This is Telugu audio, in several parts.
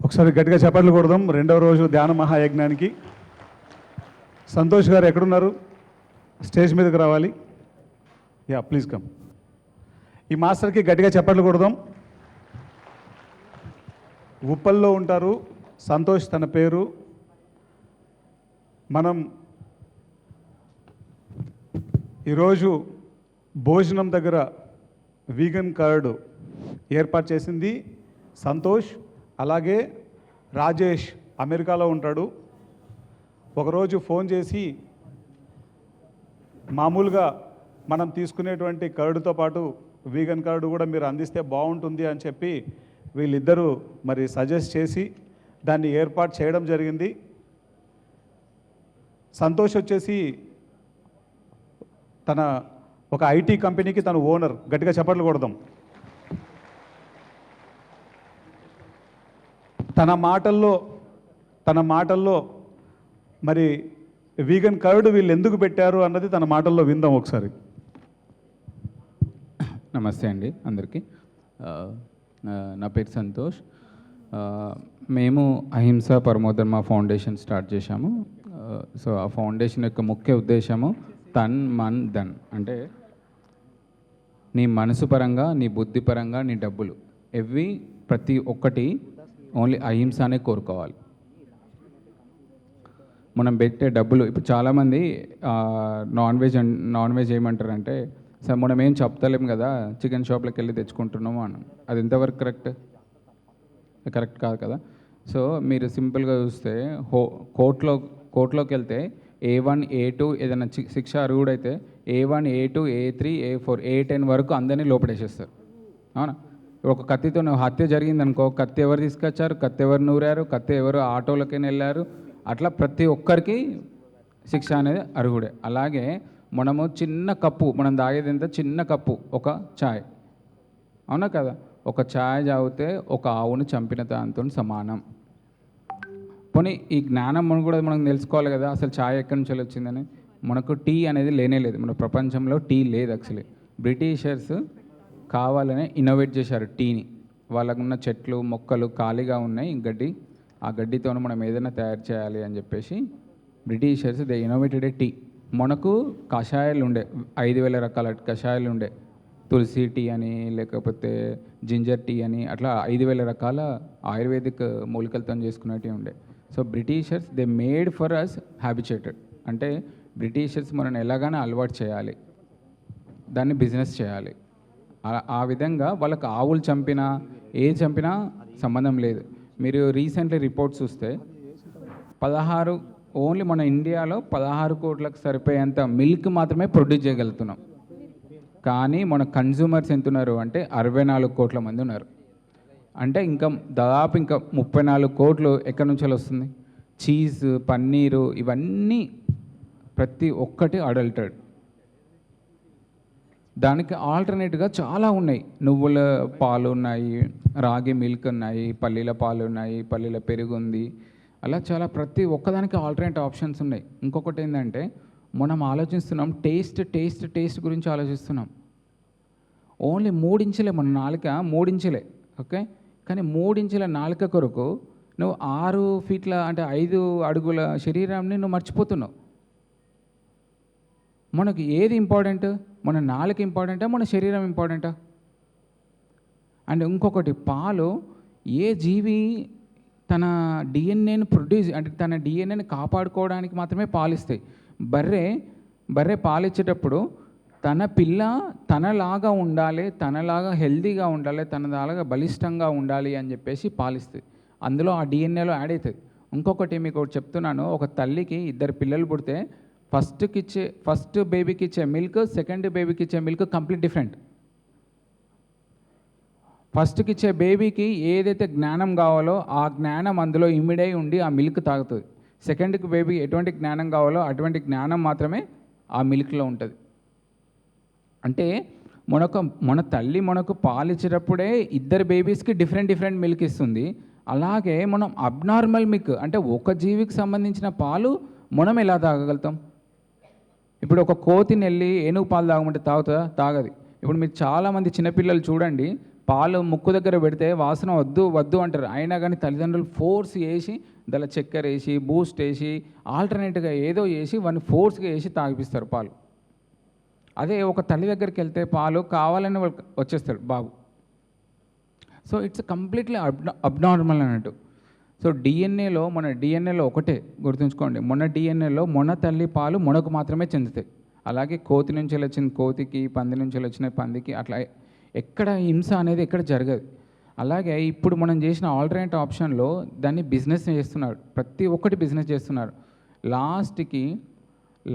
ఒకసారి గట్టిగా చప్పట్లు కొడదాం. రెండవ రోజు ధ్యాన మహాయజ్ఞానికి సంతోష్ గారు ఎక్కడున్నారు? స్టేజ్ మీదకి రావాలి. Yeah, please come. ఈ మాస్టర్కి గట్టిగా చప్పట్లు కొడదాం. ఉప్పల్లో ఉంటారు సంతోష్ తన పేరు. మనం ఈరోజు భోజనం దగ్గర వీగన్ కార్డు ఏర్పాటు చేసింది సంతోష్. అలాగే రాజేష్ అమెరికాలో ఉంటాడు. ఒకరోజు ఫోన్ చేసి మామూలుగా మనం తీసుకునేటువంటి కార్డుతో పాటు వీగన్ కార్డు కూడా మీరు అందిస్తే బాగుంటుంది అని చెప్పి వీళ్ళిద్దరూ మరి సజెస్ట్ చేసి దాన్ని ఏర్పాటు చేయడం జరిగింది. సంతోష్ వచ్చేసి తన ఒక ఐటీ కంపెనీకి తను ఓనర్. గట్టిగా చప్పట్లు కొడదాం. తన మాటల్లో మరి వీగన్ కర్డ్ వీళ్ళు ఎందుకు పెట్టారు అన్నది తన మాటల్లో విందాం ఒకసారి. నమస్తే అండి అందరికీ. నా పేరు సంతోష్. మేము అహింస పరమోధర్మ ఫౌండేషన్ స్టార్ట్ చేశాము. సో ఆ ఫౌండేషన్ యొక్క ముఖ్య ఉద్దేశము తన్ మన్ ధన్, అంటే నీ మనసు పరంగా, నీ బుద్ధి పరంగా, నీ డబ్బులు ప్రతి ఒక్కటి ఓన్లీ అహింసనే కోరుకోవాలి. మనం పెట్టే డబ్బులు ఇప్పుడు చాలామంది నాన్ వెజ్ ఏమంటారంటే, సార్ మనం ఏం చెప్తలేము కదా, చికెన్ షాప్లోకి వెళ్ళి తెచ్చుకుంటున్నాము అని. అది ఎంతవరకు కరెక్ట్ కాదు కదా. సో మీరు సింపుల్గా చూస్తే కోర్టులోకి వెళ్తే A1 A2 ఏదైనా శిక్ష అరుగుడైతే A1 A2 A3 A4 A10 వరకు అందరినీ లోపడేసేస్తారు. అవునా? ఒక కత్తితో హత్య జరిగిందనుకో, కత్తి ఎవరు తీసుకొచ్చారు, కత్తి ఎవరు నూరారు, కత్తి ఎవరు ఆటోలకి వెళ్ళారు, అట్లా ప్రతి ఒక్కరికి శిక్ష అనేది అరుగుడే. అలాగే మనము చిన్న కప్పు, మనం తాగేది ఎంత చిన్న కప్పు, ఒక ఛాయ్, అవునా కదా, ఒక ఛాయ్ తాగితే ఒక ఆవును చంపిన దాంతో సమానం. పోనీ ఈ జ్ఞానం కూడా మనం తెలుసుకోవాలి కదా, అసలు ఛాయ్ ఎక్కడి నుంచి వచ్చిందని. మనకు టీ అనేది లేనే లేదు, మన ప్రపంచంలో టీ లేదు. యాక్చువల్లీ బ్రిటిషర్స్ కావాలనే ఇన్నోవేట్ చేశారు టీని. వాళ్ళకున్న చెట్లు మొక్కలు ఖాళీగా ఉన్నాయి, గడ్డి, ఆ గడ్డితో మనం ఏదైనా తయారు చేయాలి అని చెప్పేసి Britishers they innovated a tea. మనకు కషాయాలు ఉండే 5,000 రకాల కషాయాలు ఉండే, తులసి టీ అని, లేకపోతే జింజర్ టీ అని, అట్లా 5,000 రకాల ఆయుర్వేదిక్ మూలికలతో చేసుకునేవి ఉండే. So Britishers they made for us habituated, అంటే బ్రిటిషర్స్ మనల్ని ఎలాగైనా అలవాటు చేయాలి, దాన్ని బిజినెస్ చేయాలి. ఆ విధంగా వాళ్ళకి ఆవులు చంపినా చంపినా సంబంధం లేదు. మీరు రీసెంట్లీ రిపోర్ట్స్ చూస్తే ఓన్లీ మన ఇండియాలో 16 కోట్లకు సరిపోయేంత మిల్క్ మాత్రమే ప్రొడ్యూస్ చేయగలుగుతున్నాం. కానీ మన కన్జ్యూమర్స్ ఎంత ఉన్నారు అంటే 64 కోట్ల మంది ఉన్నారు. అంటే ఇంకా 34 కోట్లు ఎక్కడి నుంచి వస్తుంది? చీజ్, పన్నీరు, ఇవన్నీ ప్రతి ఒక్కటి అడల్టెడ్. దానికి ఆల్టర్నేట్గా చాలా ఉన్నాయి. నువ్వుల పాలు ఉన్నాయి, రాగి మిల్క్ ఉన్నాయి, పల్లీల పాలు ఉన్నాయి, పల్లీల పెరుగు ఉంది, అలా చాలా ప్రతి ఒక్కదానికి ఆల్టర్నేట్ ఆప్షన్స్ ఉన్నాయి. ఇంకొకటి ఏంటంటే మనం ఆలోచిస్తున్నాం టేస్ట్ గురించి ఆలోచిస్తున్నాం. ఓన్లీ 3 ఇంచులే మన నాలుక, 3 ఇంచులే, ఓకే. కానీ 3 ఇంచుల నాలుక కొరకు నువ్వు 6 ఫీట్ల అంటే 5 అడుగుల శరీరాన్ని నువ్వు మర్చిపోతున్నావు. మనకి ఏది ఇంపార్టెంట్? మన నాలుక ఇంపార్టెంటా, మన శరీరం ఇంపార్టెంటా? అండ్ ఇంకొకటి, పాలు ఏ జీవి తన డిఎన్ఏని అంటే తన డిఎన్ఏని కాపాడుకోవడానికి మాత్రమే పాలిస్తాయి. బర్రె పాలిచ్చేటప్పుడు తన పిల్ల తనలాగా ఉండాలి, తనలాగా హెల్తీగా ఉండాలి, తనలాగా బలిష్టంగా ఉండాలి అని చెప్పేసి పాలిస్తుంది. అందులో ఆ డిఎన్ఏలో యాడ్ అవుతుంది. ఇంకొకటి మీకు ఒకటి చెప్తున్నాను, ఒక తల్లికి 2 పిల్లలు పుడితే ఫస్ట్ బేబీకి ఇచ్చే మిల్క్, సెకండ్ బేబీకి ఇచ్చే మిల్క్ కంప్లీట్ డిఫరెంట్. ఫస్ట్కి ఇచ్చే బేబీకి ఏదైతే జ్ఞానం కావాలో ఆ జ్ఞానం అందులో ఇమిడై ఉండి ఆ మిల్క్ తాగుతుంది. సెకండ్కి బేబీకి ఎటువంటి జ్ఞానం కావాలో అటువంటి జ్ఞానం మాత్రమే ఆ మిల్క్లో ఉంటుంది. అంటే మన తల్లి మనకు పాలిచ్చేటప్పుడే 2 బేబీస్కి డిఫరెంట్ మిల్క్ ఇస్తుంది. అలాగే మనం అబ్నార్మల్ మిల్క్, అంటే ఒక జీవికి సంబంధించిన పాలు మనం ఎలా తాగగలుగుతాం? ఇప్పుడు ఒక కోతిని వెళ్ళి ఏనుగు పాలు తాగమంటే తాగుతుందా? తాగది. ఇప్పుడు మీరు చాలామంది చిన్నపిల్లలు చూడండి, పాలు ముక్కు దగ్గర పెడితే వాసన వద్దు వద్దు అంటారు, అయినా కానీ తల్లిదండ్రులు ఫోర్స్ చేసి దానిలో చక్కెర వేసి బూస్ట్ వేసి ఆల్టర్నేట్గా ఏదో చేసి వాడిని ఫోర్స్గా వేసి తాగిపిస్తారు పాలు. అదే ఒక తల్లి దగ్గరికి వెళ్తే పాలు కావాలని వచ్చేస్తాడు బాబు. సో ఇట్స్ కంప్లీట్లీ అబ్నార్మల్ అన్నట్టు. సో మన డిఎన్ఏలో ఒకటే గుర్తుంచుకోండి, మొన్న డిఎన్ఏలో మొన్న తల్లి పాలు మొనకు మాత్రమే చెందుతాయి. అలాగే కోతి నుంచి వచ్చిన కోతికి, పంది నుంచి వచ్చిన పందికి అట్లా ఎక్కడ హింస అనేది ఎక్కడ జరగదు. అలాగే ఇప్పుడు మనం చేసిన ఆల్టర్నేట్ ఆప్షన్లో దాన్ని బిజినెస్ చేస్తున్నారు, ప్రతి ఒక్కటి బిజినెస్ చేస్తున్నారు.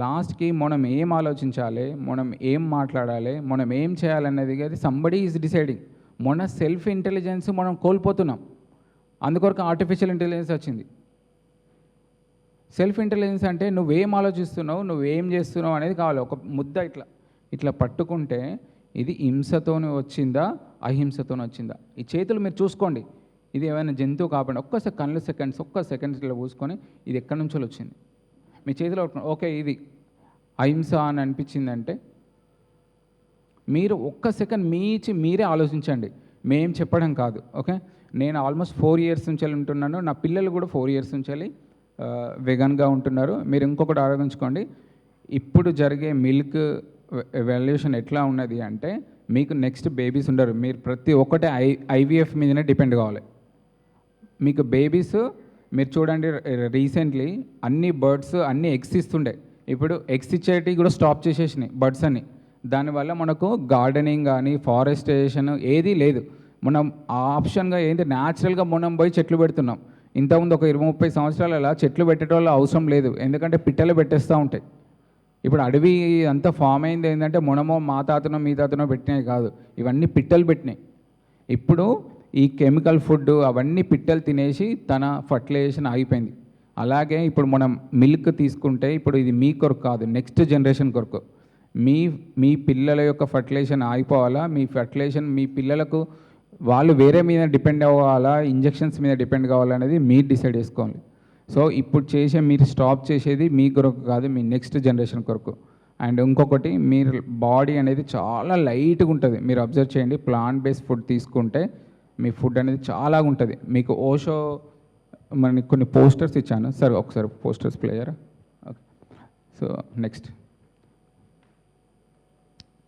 లాస్ట్కి మనం ఏం ఆలోచించాలి, మనం ఏం మాట్లాడాలి, మనం ఏం చేయాలనేది అది సంబడీ ఈజ్ డిసైడింగ్. మన సెల్ఫ్ ఇంటెలిజెన్స్ మనం కోల్పోతున్నాం, అందుకొరకు ఆర్టిఫిషియల్ ఇంటెలిజెన్స్ వచ్చింది. సెల్ఫ్ ఇంటెలిజెన్స్ అంటే నువ్వేం ఆలోచిస్తున్నావు, నువ్వేం చేస్తున్నావు అనేది కావాలి. ఒక ముద్ద ఇట్లా పట్టుకుంటే ఇది హింసతోనే వచ్చిందా అహింసతోనే వచ్చిందా, ఈ చేతులు మీరు చూసుకోండి, ఇది ఏమైనా జంతువు కాపాడి ఒక్క సెకండ్స్ ఇట్లా పూసుకొని ఇది ఎక్కడి నుంచో వచ్చింది మీ చేతిలో. ఓకే ఇది అహింస అని అనిపించిందంటే మీరు ఒక్క సెకండ్ మీరే ఆలోచించండి, మేం చెప్పడం కాదు. ఓకే, నేను ఆల్మోస్ట్ 4 years నుంచి ఉంటున్నాను, నా పిల్లలు కూడా 4 years నుంచి వెగన్గా ఉంటున్నారు. మీరు ఇంకొకటి ఆలోచించుకోండి, ఇప్పుడు జరిగే మిల్క్ వాల్యుయేషన్ ఎట్లా ఉన్నది అంటే మీకు నెక్స్ట్ బేబీస్ ఉండరు, మీరు ప్రతి ఒక్కటి ఐవీఎఫ్ మీదనే డిపెండ్ కావాలి. మీకు బేబీస్ మీరు చూడండి, రీసెంట్లీ అన్ని బర్డ్స్ అన్ని ఎగ్స్ ఇస్తుండే, ఇప్పుడు ఎగ్స్ ఇచ్చేటివి కూడా స్టాప్ చేసేసినాయి బర్డ్స్ అన్ని. దానివల్ల మనకు గార్డెనింగ్ కానీ ఫారెస్టేషన్ ఏదీ లేదు. మనం ఆ ఆప్షన్గా ఏంటి న్యాచురల్గా మనం పోయి చెట్లు పెడుతున్నాం. ఇంతకుముందు ఒక 20-30 సంవత్సరాలు అలా చెట్లు పెట్టేటోళ్ళు అవసరం లేదు, ఎందుకంటే పిట్టలు పెట్టేస్తూ ఉంటాయి. ఇప్పుడు అడవి అంతా ఫామ్ అయింది ఏంటంటే మనమో మా తాతనో మీ తాతనో పెట్టినాయి కాదు, ఇవన్నీ పిట్టలు పెట్టినాయి. ఇప్పుడు ఈ కెమికల్ ఫుడ్ అవన్నీ పిట్టలు తినేసి తన ఫర్టిలైజేషన్ ఆగిపోయింది. అలాగే ఇప్పుడు మనం మిల్క్ తీసుకుంటే ఇప్పుడు ఇది మీ కొరకు కాదు, నెక్స్ట్ జనరేషన్ కొరకు. మీ పిల్లల యొక్క ఫర్టిలైజేషన్ ఆగిపోవాలా, మీ ఫర్టిలైజేషన్ మీ పిల్లలకు వాళ్ళు వేరే మీద డిపెండ్ అవ్వాలా, ఇంజెక్షన్స్ మీద డిపెండ్ కావాలనేది మీరు డిసైడ్ చేసుకోవాలి. సో ఇప్పుడు మీరు స్టాప్ చేసేది మీ కొరకు కాదు, మీ నెక్స్ట్ జనరేషన్ కొరకు. అండ్ ఇంకొకటి, మీరు బాడీ అనేది చాలా లైట్గా ఉంటుంది, మీరు అబ్జర్వ్ చేయండి. ప్లాంట్ బేస్డ్ ఫుడ్ తీసుకుంటే మీ ఫుడ్ అనేది చాలా ఉంటుంది. మీకు ఓషో మనకి కొన్ని పోస్టర్స్ ఇచ్చాను సార్, ఒకసారి పోస్టర్స్ ప్లే అయ్యారా? ఓకే, సో నెక్స్ట్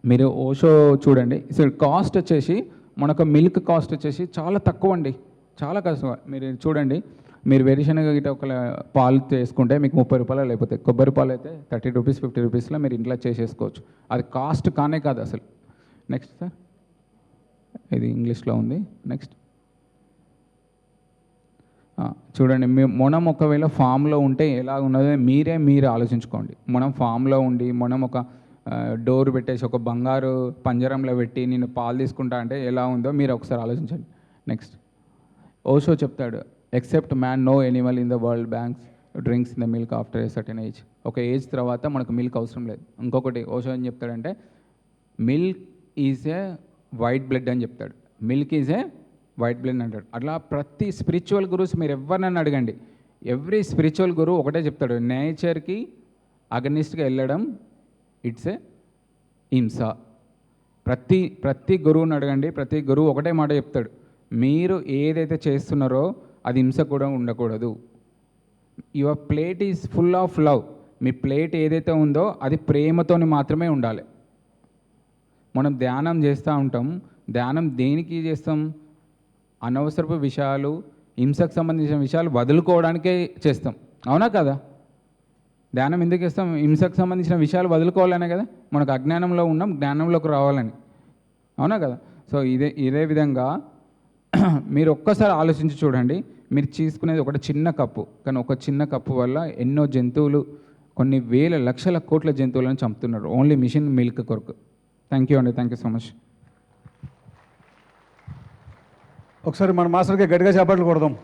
మీరు ఓషో చూడండి. సో కాస్ట్ వచ్చేసి మనకు మిల్క్ కాస్ట్ వచ్చేసి చాలా తక్కువ అండి, చాలా కష్టం. మీరు చూడండి, మీరు వేరుశనగ గిట్ట ఒక పాలు తీసుకుంటే మీకు 30 రూపాయలు లేకపోతే, కొబ్బరి పాలు అయితే 30 రూపీస్ 50 రూపీస్లో మీరు ఇంట్లో చేసేసుకోవచ్చు. అది కాస్ట్ కానే కాదు అసలు. నెక్స్ట్ సార్, ఇది ఇంగ్లీష్లో ఉంది. నెక్స్ట్ చూడండి, మనం ఒకవేళ ఫామ్లో ఉంటే ఎలా ఉన్నదో మీరు ఆలోచించుకోండి. మనం ఫామ్లో ఉండి మనం ఒక డోర్ పెట్టేసి ఒక బంగారు పంజరంలో పెట్టి నేను పాలు తీసుకుంటా అంటే ఎలా ఉందో మీరు ఒకసారి ఆలోచించండి. నెక్స్ట్ ఓషో చెప్తాడు, except man no animal in the world banks drinks in the milk after a certain age. ఒక ఏజ్ తర్వాత మనకు మిల్క్ అవసరం లేదు. ఇంకొకటి ఓషో ఏం చెప్తాడంటే milk is a white blood అని చెప్తాడు, milk is a white blood అంటాడు. అట్లా ప్రతి స్పిరిచువల్ గురుస్ మీరు ఎవరినైనా అడగండి, ఎవ్రీ స్పిరిచువల్ గురువు ఒకటే చెప్తాడు, నేచర్కి అగనిస్ట్గా వెళ్ళడం ఇట్స్ ఏ హింస. ప్రతి గురువుని అడగండి, ప్రతి గురువు ఒకటే మాట చెప్తాడు, మీరు ఏదైతే చేస్తున్నారో అది హింస కూడా ఉండకూడదు. Your plate is full of love. Me plate ఏదైతే ఉందో అది ప్రేమతోని మాత్రమే ఉండాలి. మనం ధ్యానం చేస్తూ ఉంటాం, ధ్యానం దేనికి చేస్తాం? అనవసరపు విషయాలు, హింసకు సంబంధించిన విషయాలు వదులుకోవడానికే చేస్తాం, అవునా కదా? ధ్యానం ఎందుకు చేస్తాం? హింసకు సంబంధించిన విషయాలు వదులుకోవాలనే కదా, మనకు అజ్ఞానంలో ఉన్నాం, జ్ఞానంలోకి రావాలని, అవునా కదా? సో ఇదే విధంగా మీరు ఒక్కసారి ఆలోచించి చూడండి. మీరు తీసుకునేది ఒకటి చిన్న కప్పు, కానీ ఒక చిన్న కప్పు వల్ల ఎన్నో జంతువులు, కొన్ని వేల లక్షల కోట్ల జంతువులను చంపుతున్నారు ఓన్లీ మిషన్ మిల్క్ కొరకు. థ్యాంక్ యూ అండి, థ్యాంక్ యూ సో మచ్. ఒకసారి మన మాస్టర్కి గట్టిగా చేపట్లు కొడదాం.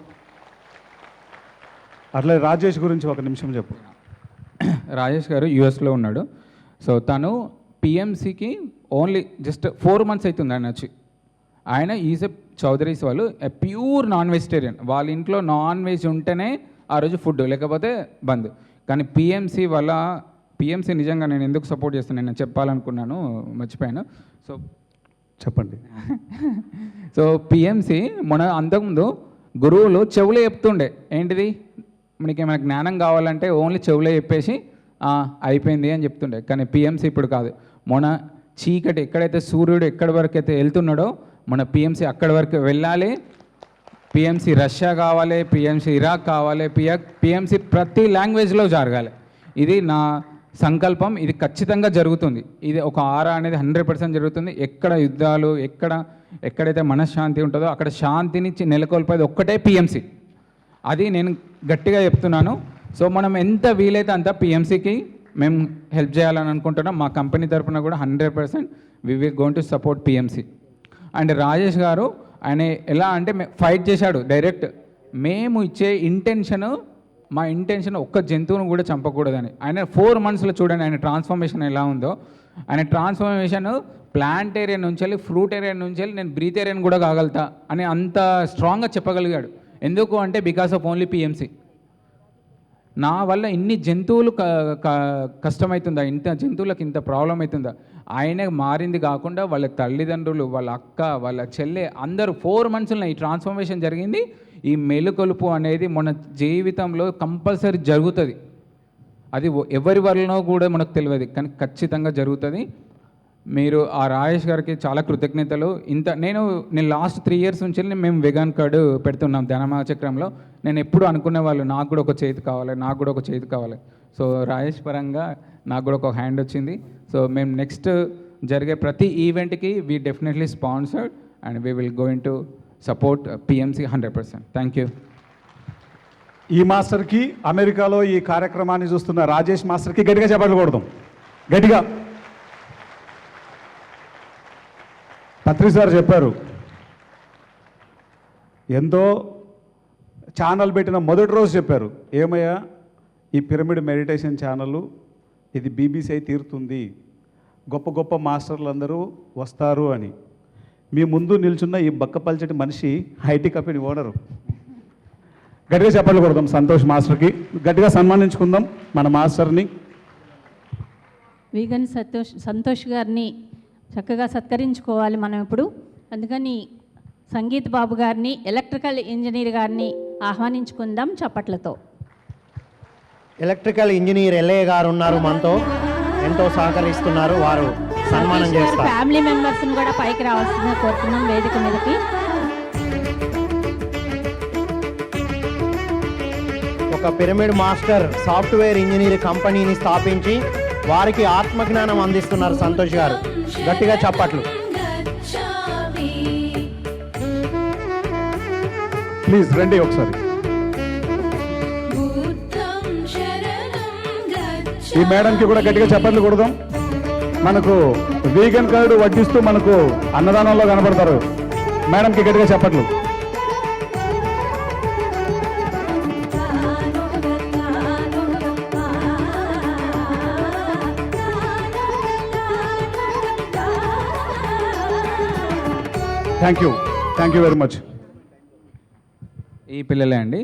అట్లే రాజేష్ గురించి ఒక నిమిషం చెప్పు. రాజేష్ గారు యూఎస్లో ఉన్నాడు. సో తను పిఎంసికి ఓన్లీ జస్ట్ 4 months అవుతుంది ఆయన వచ్చి. ఆయన ఈజ్ ఎ చౌదరీస్ వాళ్ళు ఎ ప్యూర్ నాన్ వెజిటేరియన్. వాళ్ళ ఇంట్లో నాన్ వెజ్ ఉంటేనే ఆ రోజు ఫుడ్, లేకపోతే బంద్. కానీ పిఎంసి నిజంగా నేను ఎందుకు సపోర్ట్ చేస్తాను నేను చెప్పాలనుకున్నాను, మర్చిపోయాను. సో చెప్పండి. సో పిఎంసి మన అంతకుముందు గురువులు చెవులే చెప్తుండే ఏంటిది, మనకి ఏమైనా జ్ఞానం కావాలంటే ఓన్లీ చెవులే చెప్పేసి అయిపోయింది అని చెప్తుండే. కానీ పిఎంసి ఇప్పుడు కాదు. మన చీకటి ఎక్కడైతే సూర్యుడు ఎక్కడి వరకు అయితే వెళ్తున్నాడో మన పిఎంసి అక్కడి వరకు వెళ్ళాలి. పిఎంసి రష్యా కావాలి, పిఎంసి ఇరాక్ కావాలి, పిఎంసి ప్రతి లాంగ్వేజ్లో జరగాలి. ఇది నా సంకల్పం. ఇది ఖచ్చితంగా జరుగుతుంది. ఇది ఒక ఆరా అనేది 100% జరుగుతుంది. ఎక్కడ యుద్ధాలు, ఎక్కడైతే మనశ్శాంతి ఉంటుందో అక్కడ శాంతిని నెలకొల్పేది ఒక్కటే పిఎంసి. అది నేను గట్టిగా చెప్తున్నాను. సో మనం ఎంత వీలైతే అంత పిఎంసికి మేము హెల్ప్ చేయాలని అనుకుంటున్నాం. మా కంపెనీ తరఫున కూడా 100% we will going to support PMC. And Rajesh గారు ఆయన ఎలా అంటే ఫైట్ చేశాడు డైరెక్ట్. మేము ఇచ్చే మా ఇంటెన్షన్ ఒక్క జంతువును కూడా చంపకూడదని. ఆయన 4 monthsలో చూడండి ఆయన ట్రాన్స్ఫర్మేషన్ ఎలా ఉందో. ఆయన ట్రాన్స్ఫర్మేషన్ ప్లాంట్ ఏరియా నుంచి వెళ్ళి ఫ్రూట్ ఏరియా నుంచి వెళ్ళి నేను బ్రీత్ ఏరియాని కూడా కాగలుగుతా అని అంత స్ట్రాంగ్గా చెప్పగలిగాడు. ఎందుకు అంటే బికాస్ ఆఫ్ ఓన్లీ పిఎంసి. నా వల్ల ఇన్ని జంతువులు కష్టమవుతుందా, ఇంత జంతువులకు ఇంత ప్రాబ్లం అవుతుందా? ఆయన మారింది కాకుండా వాళ్ళ తల్లిదండ్రులు, వాళ్ళ అక్క, వాళ్ళ చెల్లె అందరూ 4 monthsలో ఈ ట్రాన్స్ఫర్మేషన్ జరిగింది. ఈ మెలుకొలుపు అనేది మన జీవితంలో కంపల్సరీ జరుగుతుంది. అది ఎవరి వల్లనో కూడా మనకు తెలియదు, కానీ ఖచ్చితంగా జరుగుతుంది. మీరు ఆ రాజేష్ గారికి చాలా కృతజ్ఞతలు. నేను లాస్ట్ 3 years నుంచి మేము వెగాన్ కార్డు పెడుతున్నాం ధ్యానమా చక్రంలో. నేను ఎప్పుడు అనుకునే వాళ్ళు నాకు కూడా ఒక చేతి కావాలి. సో రాజేష్ పరంగా నాకు కూడా ఒక హ్యాండ్ వచ్చింది. సో మేము నెక్స్ట్ జరిగే ప్రతి ఈవెంట్కి we definitely sponsored and we will going to support PMC 100%. Thank you. ఈ మాస్టర్కి అమెరికాలో ఈ కార్యక్రమాన్ని చూస్తున్న రాజేష్ మాస్టర్కి గట్టిగా చెప్పట్లు కొడదాం. గట్టిగా. పత్రి సార్ చెప్పారు, ఎంతో ఛానల్ పెట్టిన మొదటి రోజు చెప్పారు, ఏమయ్యా ఈ పిరమిడ్ మెడిటేషన్ ఛానల్ ఇది బీబీసీ అయి తీరుతుంది, గొప్ప గొప్ప మాస్టర్లు అందరూ వస్తారు అని. మీ ముందు నిల్చున్న ఈ బక్కపల్చటి మనిషి ఐటీ కంపెనీ ఓనరు. గట్టిగా చెప్పట్లు కొడదాం సంతోష్ మాస్టర్కి. గట్టిగా సన్మానించుకుందాం మన మాస్టర్ని. వీగన్ సంతోష్ గారిని చక్కగా సత్కరించుకోవాలి మనం ఇప్పుడు. అందుకని సంగీత్ బాబు గారిని, ఎలక్ట్రికల్ ఇంజనీర్ గారిని ఆహ్వానించుకుందాం చప్పట్లతో. ఎలక్ట్రికల్ ఇంజనీర్ ఎల్ఏ గారు ఉన్నారు మనతో, ఎంతో సహకరిస్తున్నారు. వారు సన్మానం చేస్తారు. ఫ్యామిలీ మెంబర్స్ని కూడా పైకి రావాల్సిందిగా కోరుతున్నాం వేదిక మీదకి. ఒక పిరమిడ్ మాస్టర్ సాఫ్ట్వేర్ ఇంజనీర్ కంపెనీని స్థాపించి వారికి ఆత్మజ్ఞానం అందిస్తున్నారు సంతోష్ గారు. గట్టిగా చప్పట్లు. ప్లీజ్ రండి ఒకసారి. ఈ మేడంకి కూడా గట్టిగా చప్పట్లు కొడదాం. మనకు వీగన్ కార్డు వడ్డిస్తూ మనకు అన్నదానంలో కనబడతారు. మేడంకి గట్టిగా చప్పట్లు. Thank you very much. ఈ పిల్లలే అండి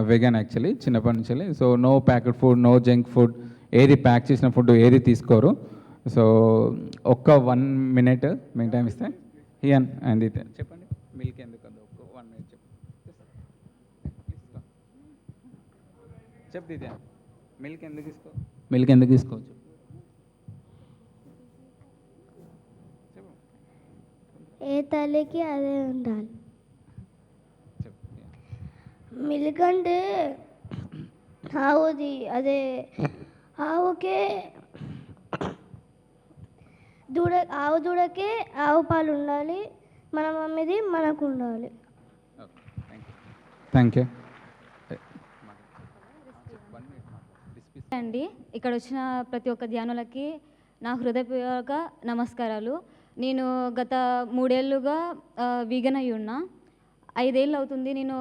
వెగాన్ యాక్చువల్లీ చిన్నప్పటి నుంచి. So no packet food, no junk food, ఏది ప్యాక్ చేసిన ఫుడ్ ఏది తీసుకోరు. సో ఒక్క 1 minute మీకు టైం ఇస్తే హియన్ అంది చెప్పండి. మిల్క్ ఎందుకు అందు ఒక్క 1 minute చెప్పు ఇది మిల్క్ ఎందుకు తీసుకోవచ్చు ఏ తల్లికి అదే ఉండాలి. మిల్క్ అంటే ఆవుది, అదే ఆవుకే ఆవు దూడకే ఆవు పాలు ఉండాలి, మన మమ్మీది మనకు ఉండాలి. థ్యాంక్ యూ అండి. ఇక్కడ వచ్చిన ప్రతి ఒక్క ధ్యానులకి నా హృదయపూర్వక నమస్కారాలు. నేను గత 3 ఏళ్ళుగా వీగన్ అయి ఉన్నా. 5 ఏళ్ళు అవుతుంది నేను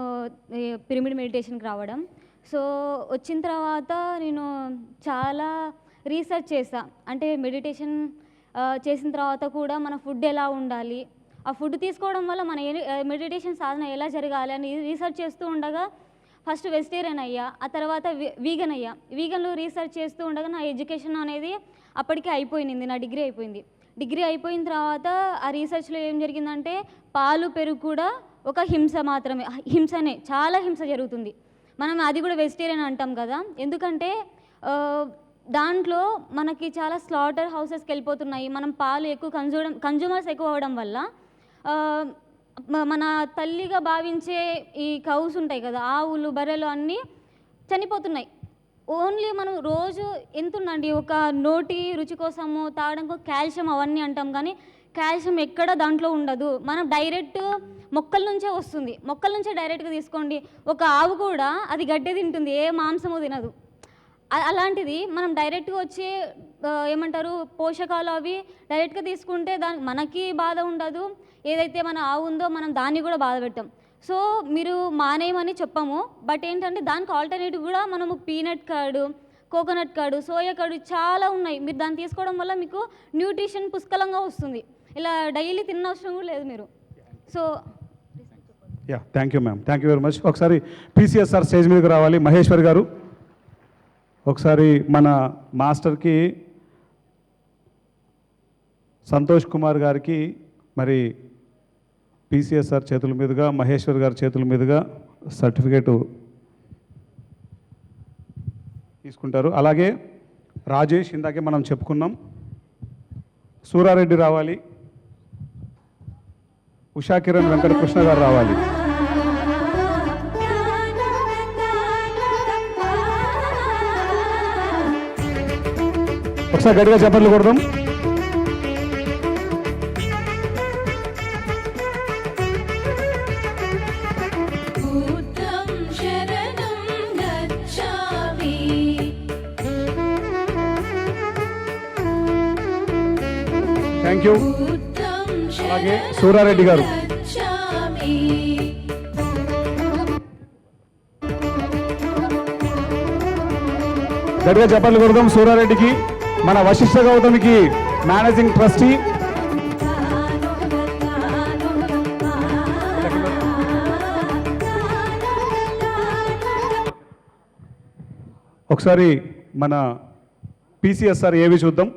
పిరమిడ్ మెడిటేషన్కి రావడం. సో వచ్చిన తర్వాత నేను చాలా రీసెర్చ్ చేసా. అంటే మెడిటేషన్ చేసిన తర్వాత కూడా మన ఫుడ్ ఎలా ఉండాలి, ఆ ఫుడ్ తీసుకోవడం వల్ల మన మెడిటేషన్ సాధన ఎలా జరగాలి అని రీసెర్చ్ చేస్తూ ఉండగా ఫస్ట్ వెజిటేరియన్ అయ్యా, ఆ తర్వాత వీగన్ అయ్యా. వీగన్లో రీసెర్చ్ చేస్తూ ఉండగా నా ఎడ్యుకేషన్ అనేది అప్పటికే అయిపోయింది, నా డిగ్రీ అయిపోయింది. డిగ్రీ అయిపోయిన తర్వాత ఆ రీసెర్చ్లో ఏం జరిగిందంటే పాలు పెరుగు కూడా ఒక హింస మాత్రమే, హింసనే, చాలా హింస జరుగుతుంది. మనం అది కూడా వెజిటేరియన్ అంటాం కదా, ఎందుకంటే దాంట్లో మనకి చాలా స్లాటర్ హౌసెస్కి వెళ్ళిపోతున్నాయి. మనం పాలు ఎక్కువ కన్జ్యూమర్స్ ఎక్కువ అవ్వడం వల్ల మన తల్లిగా భావించే ఈ కౌస్ ఉంటాయి కదా, ఆవులు బర్రెలు అన్నీ చనిపోతున్నాయి. ఓన్లీ మనం రోజు ఎంత ఉందండి, ఒక నోటి రుచి కోసము తాగడం కాల్షియం అవన్నీ అంటాం, కానీ కాల్షియం ఎక్కడ దాంట్లో ఉండదు. మనం డైరెక్ట్ మొక్కల నుంచే వస్తుంది, మొక్కల నుంచే డైరెక్ట్గా తీసుకోండి. ఒక ఆవు కూడా అది గడ్డి తింటుంది, ఏ మాంసము తినదు. అలాంటిది మనం డైరెక్ట్గా వచ్చి ఏమంటారు పోషకాలు అవి డైరెక్ట్గా తీసుకుంటే మనకి బాధ ఉండదు, ఏదైతే మన ఆవు ఉందో మనం దాన్ని కూడా బాధ పెట్టాం. సో మీరు మానేయమని చెప్పాము, బట్ ఏంటంటే దానికి ఆల్టర్నేటివ్ కూడా మనము peanut curd, coconut curd, soya curd చాలా ఉన్నాయి. మీరు దాన్ని తీసుకోవడం వల్ల మీకు న్యూట్రిషన్ పుష్కలంగా వస్తుంది. ఇలా డైలీ తిన్న అవసరం కూడా లేదు మీరు. So yeah, thank you ma'am, thank you very much. ఒకసారి పీసీఎస్ఆర్ స్టేజ్ మీదకి రావాలి. మహేశ్వర్ గారు ఒకసారి మన మాస్టర్కి సంతోష్ కుమార్ గారికి మరి పీసీఎస్ఆర్ చేతుల మీదుగా, మహేశ్వర్ గారి చేతుల మీదుగా సర్టిఫికేటు తీసుకుంటారు. అలాగే రాజేష్, ఇందాకే మనం చెప్పుకున్నాం, సూరారెడ్డి రావాలి, ఉషా కిరణ్ వెంకటకృష్ణ గారు రావాలి. ఒకసారి గట్టిగా చప్పట్లు కొడదాం. Thank you. అలాగే సూరారెడ్డి గారు. గట్టిగా చప్పట్లు కొడదాం సూరారెడ్డికి. మన వశిష్ఠ గౌతమికి మేనేజింగ్ ట్రస్టీ. ఒకసారి మన పీసీఎస్ఆర్ ఏవి చూద్దాం.